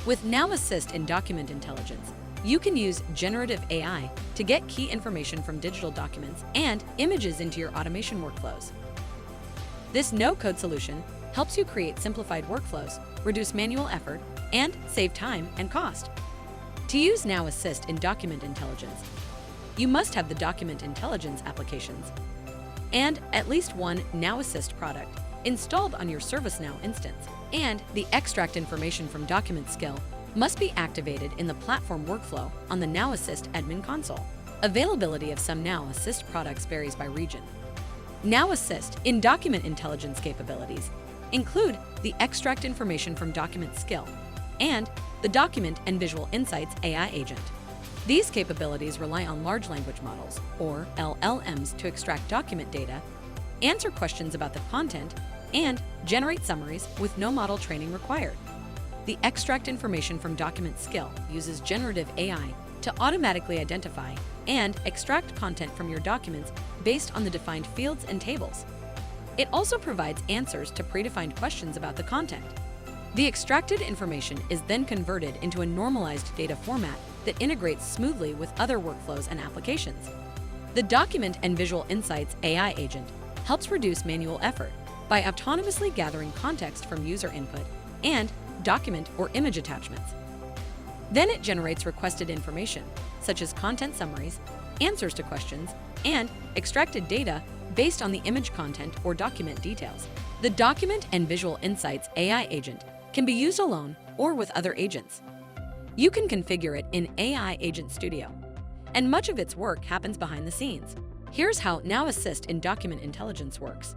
With Now Assist in Document Intelligence, you can use generative AI to get key information from digital documents and images into your automation workflows. This no-code solution helps you create simplified workflows, reduce manual effort, and save time and cost. To use Now Assist in Document Intelligence, you must have the Document Intelligence applications and at least one Now Assist product installed on your ServiceNow instance. And the Extract Information from Document skill must be activated in the platform workflow on the Now Assist admin console. Availability of some Now Assist products varies by region. Now Assist in Document Intelligence capabilities include the Extract Information from Document skill and the Document and Visual Insights AI agent. These capabilities rely on large language models, or LLMs, to extract document data, answer questions about the content, and generate summaries with no model training required. The Extract Information from Document skill uses generative AI to automatically identify and extract content from your documents based on the defined fields and tables. It also provides answers to predefined questions about the content. The extracted information is then converted into a normalized data format that integrates smoothly with other workflows and applications. The Document and Visual Insights AI agent helps reduce manual effort by autonomously gathering context from user input and document or image attachments. Then it generates requested information, such as content summaries, answers to questions, and extracted data based on the image content or document details. The Document and Visual Insights AI agent can be used alone or with other agents. You can configure it in AI Agent Studio, and much of its work happens behind the scenes. Here's how Now Assist in Document Intelligence works.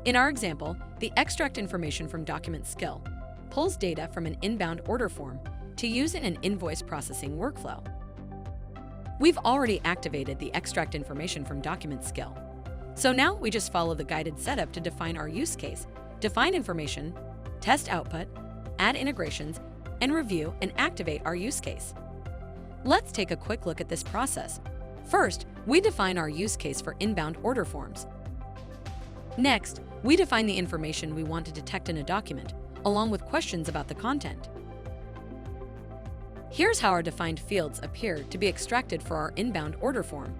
In our example, the Extract Information from Document skill pulls data from an inbound order form to use in an invoice processing workflow. We've already activated the Extract Information from Document skill. So now we just follow the guided setup to define our use case, define information, test output, add integrations, and review and activate our use case. Let's take a quick look at this process. First, we define our use case for inbound order forms. Next, we define the information we want to detect in a document, along with questions about the content. Here's how our defined fields appear to be extracted for our inbound order form.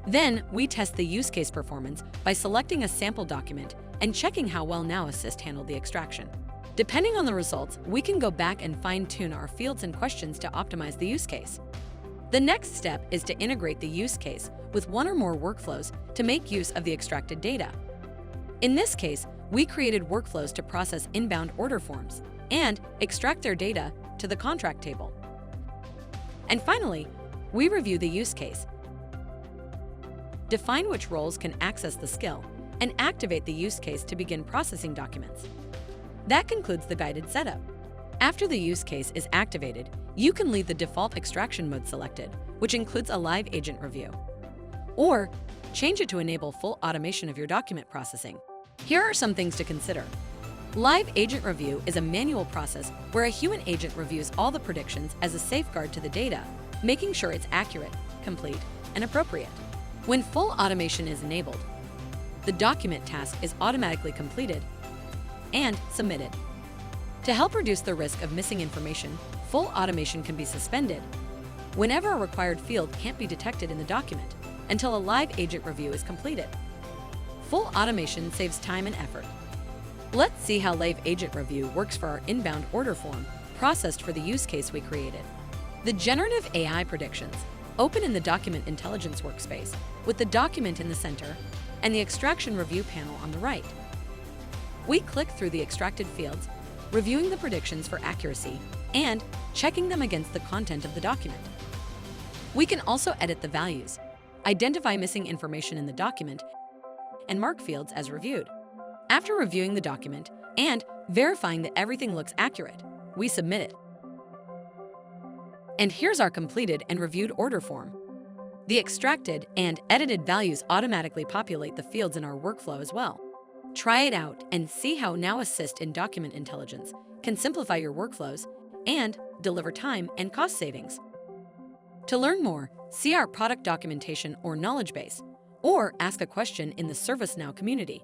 Then, we test the use case performance by selecting a sample document and checking how well Now Assist handled the extraction. Depending on the results, we can go back and fine-tune our fields and questions to optimize the use case. The next step is to integrate the use case with one or more workflows to make use of the extracted data. In this case, we created workflows to process inbound order forms and extract their data to the contract table. And finally, we review the use case, define which roles can access the skill, and activate the use case to begin processing documents. That concludes the guided setup. After the use case is activated, you can leave the default extraction mode selected, which includes a live agent review, or change it to enable full automation of your document processing. Here are some things to consider. Live agent review is a manual process where a human agent reviews all the predictions as a safeguard to the data, making sure it's accurate, complete, and appropriate. When full automation is enabled, the document task is automatically completed and submitted. To help reduce the risk of missing information, full automation can be suspended whenever a required field can't be detected in the document until a live agent review is completed. Full automation saves time and effort. Let's see how live agent review works for our inbound order form processed for the use case we created. The generative AI predictions open in the Document Intelligence workspace with the document in the center and the extraction review panel on the right. We click through the extracted fields, reviewing the predictions for accuracy and checking them against the content of the document. We can also edit the values, identify missing information in the document, and mark fields as reviewed. After reviewing the document and verifying that everything looks accurate, we submit it. And here's our completed and reviewed order form. The extracted and edited values automatically populate the fields in our workflow as well. Try it out and see how Now Assist in Document Intelligence can simplify your workflows and deliver time and cost savings. To learn more, see our product documentation or knowledge base, or ask a question in the ServiceNow community.